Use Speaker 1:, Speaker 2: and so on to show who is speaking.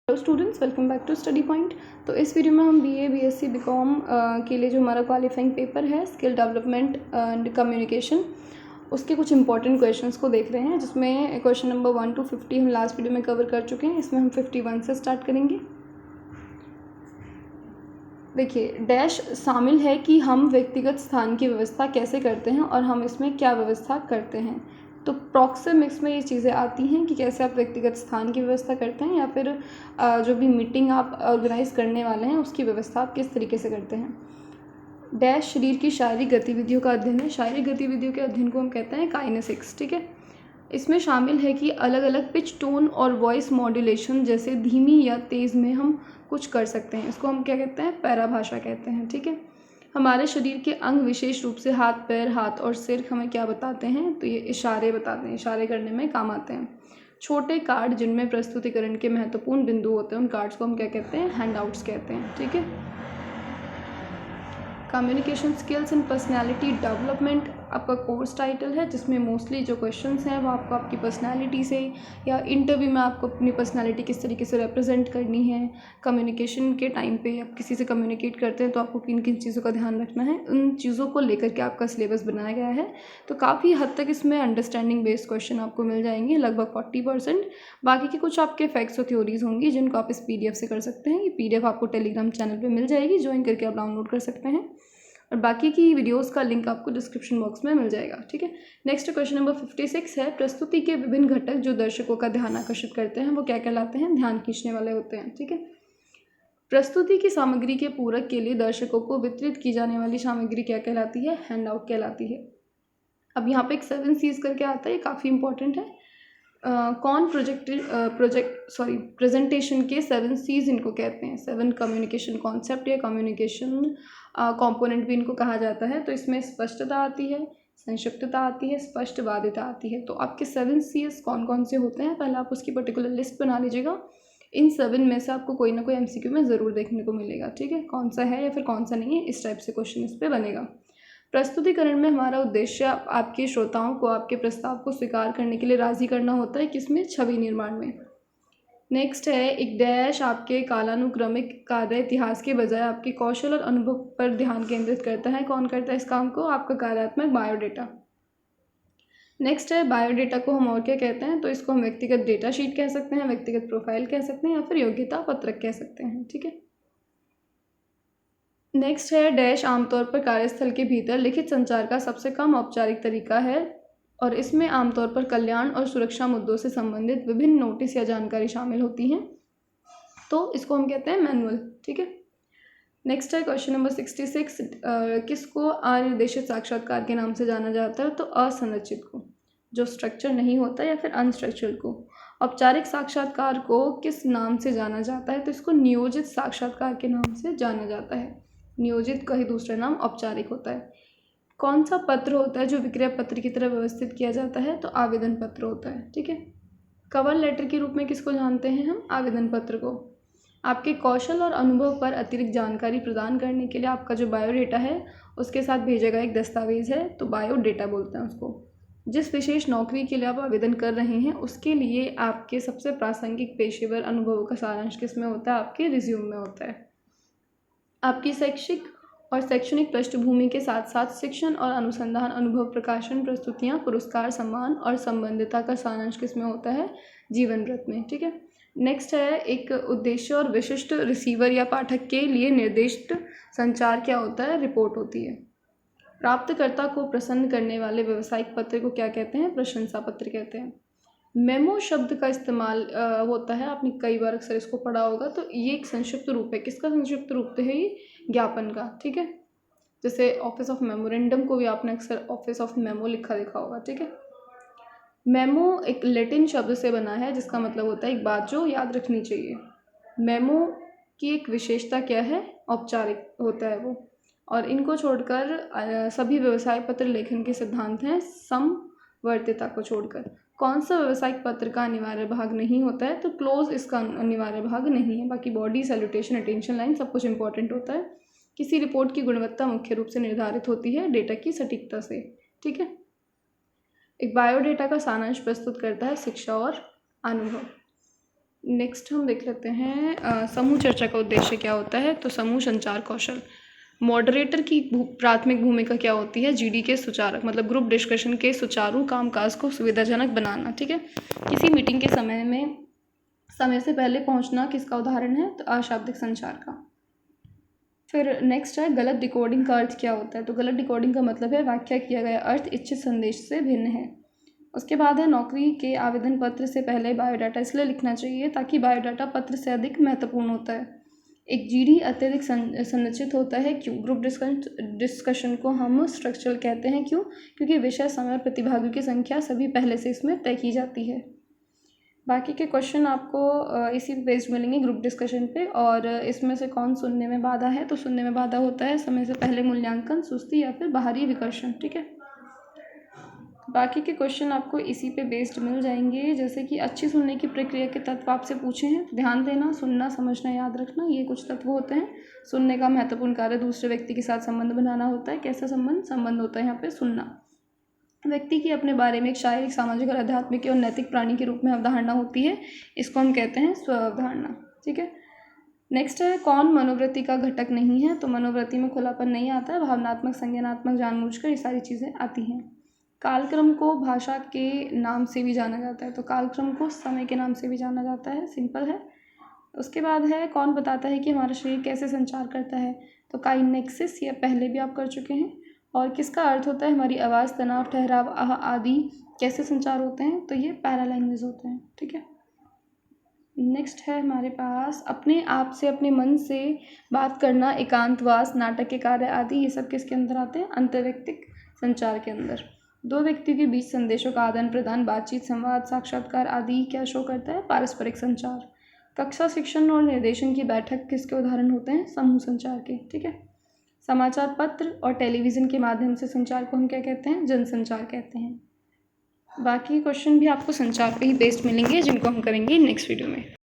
Speaker 1: Hello students, welcome back to study point. तो इस video में हम बीए, बीएससी, बीकॉम के लिए जो हमारा क्वालिफाइंग पेपर है स्किल डेवलपमेंट एंड कम्युनिकेशन, उसके कुछ इंपॉर्टेंट क्वेश्चंस को देख रहे हैं, जिसमें क्वेश्चन नंबर 1 to 50 हम लास्ट वीडियो में कवर कर चुके हैं। इसमें हम 51 से स्टार्ट करेंगे। देखिए, डैश शामिल है कि हम व्यक्तिगत स्थान की व्यवस्था कैसे करते हैं और हम इसमें क्या व्यवस्था करते हैं। तो प्रॉक्सिमिक्स में ये चीज़ें आती हैं कि कैसे आप व्यक्तिगत स्थान की व्यवस्था करते हैं या फिर जो भी मीटिंग आप ऑर्गेनाइज करने वाले हैं उसकी व्यवस्था आप किस तरीके से करते हैं। डैश शरीर की शारीरिक गतिविधियों का अध्ययन है। शारीरिक गतिविधियों के अध्ययन को हम कहते हैं काइनेसिक्स। ठीक है, इसमें शामिल है कि अलग अलग पिच, टोन और वॉइस मॉड्यूलेशन जैसे धीमी या तेज़ में हम कुछ कर सकते हैं। इसको हम क्या कहते हैं, पैराभाषा कहते हैं। ठीक है, हमारे शरीर के अंग विशेष रूप से हाथ, पैर, हाथ और सिर हमें क्या बताते हैं, तो ये इशारे बताते हैं, इशारे करने में काम आते हैं। छोटे कार्ड जिनमें प्रस्तुतिकरण के महत्वपूर्ण बिंदु होते हैं, उन कार्ड्स को हम क्या कहते हैं, हैंड आउट्स कहते हैं। ठीक है, communication skills and personality development आपका कोर्स टाइटल है, जिसमें मोस्टली जो क्वेश्चंस हैं वो आपको आपकी पर्सनैलिटी से या इंटरव्यू में आपको अपनी पर्सनैलिटी किस तरीके से रिप्रेजेंट करनी है, कम्युनिकेशन के टाइम पे आप किसी से कम्युनिकेट करते हैं तो आपको किन किन चीज़ों का ध्यान रखना है, उन चीज़ों को लेकर के आपका सिलेबस बनाया गया है। तो काफ़ी हद तक इसमें अंडरस्टैंडिंग बेस्ड क्वेश्चन आपको मिल जाएंगे, लगभग 40%। बाकी के कुछ आपके फैक्ट्स और थ्योरीज होंगी जिनको आप इस PDF से कर सकते हैं। ये PDF आपको टेलीग्राम चैनल पर मिल जाएगी, ज्वाइन करके आप डाउनलोड कर सकते हैं, और बाकी की वीडियोस का लिंक आपको डिस्क्रिप्शन बॉक्स में मिल जाएगा। ठीक है, नेक्स्ट क्वेश्चन नंबर 56 है, प्रस्तुति के विभिन्न घटक जो दर्शकों का ध्यान आकर्षित करते हैं वो क्या कहलाते हैं, ध्यान खींचने वाले होते हैं। ठीक है, प्रस्तुति की सामग्री के पूरक के लिए दर्शकों को वितरित की जाने वाली सामग्री क्या कहलाती है, हैंड आउट कहलाती है। अब यहाँ पे एक 7 C's करके आता है, ये काफ़ी इंपॉर्टेंट है। कौन प्रेजेंटेशन के 7 C's इनको कहते हैं, 7 कम्युनिकेशन कॉन्सेप्ट या कम्युनिकेशन कंपोनेंट भी इनको कहा जाता है। तो इसमें स्पष्टता आती है, संक्षिप्तता आती है, स्पष्टवादिता आती है। तो आपके 7 C's कौन कौन से होते हैं, पहले आप उसकी पर्टिकुलर लिस्ट बना लीजिएगा। इन 7 में से आपको कोई ना कोई MCQ में ज़रूर देखने को मिलेगा। ठीक है, कौन सा है या फिर कौन सा नहीं है, इस टाइप से क्वेश्चन इस पर बनेगा। प्रस्तुतिकरण में हमारा उद्देश्य आपके श्रोताओं को आपके प्रस्ताव को स्वीकार करने के लिए राजी करना होता है, किसमें, छवि निर्माण में। नेक्स्ट है, एक डैश आपके कालानुक्रमिक कार्य इतिहास के बजाय आपके कौशल और अनुभव पर ध्यान केंद्रित करता है। कौन करता है इस काम को, आपका कार्यात्मक बायोडेटा। नेक्स्ट है, बायोडेटा को हम और क्या कहते हैं, तो इसको हम व्यक्तिगत डेटा शीट कह सकते हैं, व्यक्तिगत प्रोफाइल कह सकते हैं या फिर योग्यता पत्रक कह सकते हैं। ठीक है, नेक्स्ट है, डैश आमतौर पर कार्यस्थल के भीतर लिखित संचार का सबसे कम औपचारिक तरीका है और इसमें आमतौर पर कल्याण और सुरक्षा मुद्दों से संबंधित विभिन्न नोटिस या जानकारी शामिल होती हैं, तो इसको हम कहते हैं मैनुअल। ठीक है, नेक्स्ट है क्वेश्चन नंबर 66, किसको अनिर्देशित साक्षात्कार के नाम से जाना जाता है, तो असंरचित को, जो स्ट्रक्चर नहीं होता, या फिर अनस्ट्रक्चर्ड को। औपचारिक साक्षात्कार को किस नाम से जाना जाता है, तो इसको नियोजित साक्षात्कार के नाम से जाना जाता है। नियोजित का ही दूसरा नाम औपचारिक होता है। कौन सा पत्र होता है जो विक्रय पत्र की तरह व्यवस्थित किया जाता है, तो आवेदन पत्र होता है। ठीक है, कवर लेटर के रूप में किसको जानते हैं हम, आवेदन पत्र को। आपके कौशल और अनुभव पर अतिरिक्त जानकारी प्रदान करने के लिए आपका जो बायोडेटा है उसके साथ भेजा गया एक दस्तावेज है, तो बायोडेटा बोलते हैं उसको। जिस विशेष नौकरी के लिए आप आवेदन कर रहे हैं उसके लिए आपके सबसे प्रासंगिक पेशेवर अनुभवों का सारांश किस में होता है, आपके रिज्यूम में होता है। आपकी शैक्षिक और शैक्षणिक पृष्ठभूमि के साथ साथ शिक्षण और अनुसंधान अनुभव, प्रकाशन, प्रस्तुतियाँ, पुरस्कार, सम्मान और संबंधितता का सारांश किस में होता है, जीवन वृत्त में। ठीक है, नेक्स्ट है, एक उद्देश्य और विशिष्ट रिसीवर या पाठक के लिए निर्दिष्ट संचार क्या होता है, रिपोर्ट होती है। प्राप्तकर्ता को प्रसन्न करने वाले व्यावसायिक पत्र को क्या कहते हैं, प्रशंसा पत्र कहते हैं। मेमो शब्द का इस्तेमाल होता है, आपने कई बार अक्सर इसको पढ़ा होगा, तो ये एक संक्षिप्त रूप है, किसका संक्षिप्त रूप है, ये ज्ञापन का। ठीक है, जैसे ऑफिस ऑफ मेमोरेंडम को भी आपने अक्सर ऑफिस ऑफ मेमो लिखा देखा होगा। ठीक है, मेमो एक लैटिन शब्द से बना है जिसका मतलब होता है एक बात जो याद रखनी चाहिए। मेमो की एक विशेषता क्या है, औपचारिक होता है वो, और इनको छोड़कर सभी व्यवसाय पत्र लेखन के सिद्धांत हैं समवर्तिता को छोड़कर। कौन सा व्यवसायिक पत्र का अनिवार्य भाग नहीं होता है, तो क्लोज इसका अनिवार्य भाग नहीं है। बाकी बॉडी, सैल्यूटेशन, अटेंशन लाइन सब कुछ इंपॉर्टेंट होता है। किसी रिपोर्ट की गुणवत्ता मुख्य रूप से निर्धारित होती है डेटा की सटीकता से। ठीक है, एक बायोडेटा का सारांश प्रस्तुत करता है शिक्षा और अनुभव। नेक्स्ट हम देख लेते हैं समूह चर्चा का उद्देश्य क्या होता है। तो समूह संचार कौशल। मॉडरेटर की प्राथमिक भूमिका क्या होती है? जीडी के सुचारक, मतलब ग्रुप डिस्कशन के सुचारू कामकाज को सुविधाजनक बनाना। ठीक है, किसी मीटिंग के समय से पहले पहुंचना किसका उदाहरण है? तो अशाब्दिक संचार का। फिर नेक्स्ट है गलत डिकोडिंग का अर्थ क्या होता है? तो गलत डिकोडिंग का मतलब है व्याख्या किया गया अर्थ इच्छित संदेश से भिन्न है। उसके बाद है नौकरी के आवेदन पत्र से पहले बायोडाटा इसलिए लिखना चाहिए ताकि बायोडाटा पत्र से अधिक महत्वपूर्ण होता है। एक जीडी अत्यधिक संरचित होता है। क्यों? ग्रुप डिस्कशन को हम स्ट्रक्चरल कहते हैं। क्यों? क्योंकि विषय, समय और प्रतिभागियों की संख्या सभी पहले से इसमें तय की जाती है। बाकी के क्वेश्चन आपको इसी बेस्ड मिलेंगे ग्रुप डिस्कशन पे। और इसमें से कौन सुनने में बाधा है? तो सुनने में बाधा होता है समय से पहले मूल्यांकन, सुस्ती या फिर बाहरी विकर्षण। ठीक है, बाकी के क्वेश्चन आपको इसी पे बेस्ड मिल जाएंगे। जैसे कि अच्छी सुनने की प्रक्रिया के तत्व आपसे पूछे हैं। ध्यान देना, सुनना, समझना, याद रखना, ये कुछ तत्व होते हैं। सुनने का महत्वपूर्ण कार्य दूसरे व्यक्ति के साथ संबंध बनाना होता है। कैसा संबंध होता है यहाँ पे? सुनना। व्यक्ति की अपने बारे में एक शारीरिक, सामाजिक और आध्यात्मिक और नैतिक प्राणी के रूप में अवधारणा होती है। इसको हम कहते हैं स्व अवधारणा। ठीक है, नेक्स्ट है कौन मनोवृत्ति का घटक नहीं है? तो मनोवृत्ति में खुलापन नहीं आता है। भावनात्मक, संज्ञानात्मक, जानबूझकर ये सारी चीज़ें आती हैं। कालक्रम को भाषा के नाम से भी जाना जाता है। तो कालक्रम को समय के नाम से भी जाना जाता है। सिंपल है। उसके बाद है कौन बताता है कि हमारा शरीर कैसे संचार करता है? तो काइनेक्सिस, ये पहले भी आप कर चुके हैं। और किसका अर्थ होता है? हमारी आवाज़, तनाव, ठहराव आदि कैसे संचार होते हैं? तो ये पैरालैंग्वेज होते हैं। ठीक है, नेक्स्ट है हमारे पास अपने आप से, अपने मन से बात करना, एकांतवास, नाटक के कार्य आदि। ये सब किसके अंदर आते हैं? अंतर्वैयक्तिक संचार के अंदर। दो व्यक्तियों के बीच संदेशों का आदान प्रदान, बातचीत, संवाद, साक्षात्कार आदि क्या शो करता है? पारस्परिक संचार। कक्षा, शिक्षण और निर्देशन की बैठक किसके उदाहरण होते हैं? समूह संचार के। ठीक है, समाचार पत्र और टेलीविज़न के माध्यम से संचार को हम क्या कहते हैं? जनसंचार कहते हैं। बाकी क्वेश्चन भी आपको संचार पे ही बेस्ड मिलेंगे जिनको हम करेंगे नेक्स्ट वीडियो में।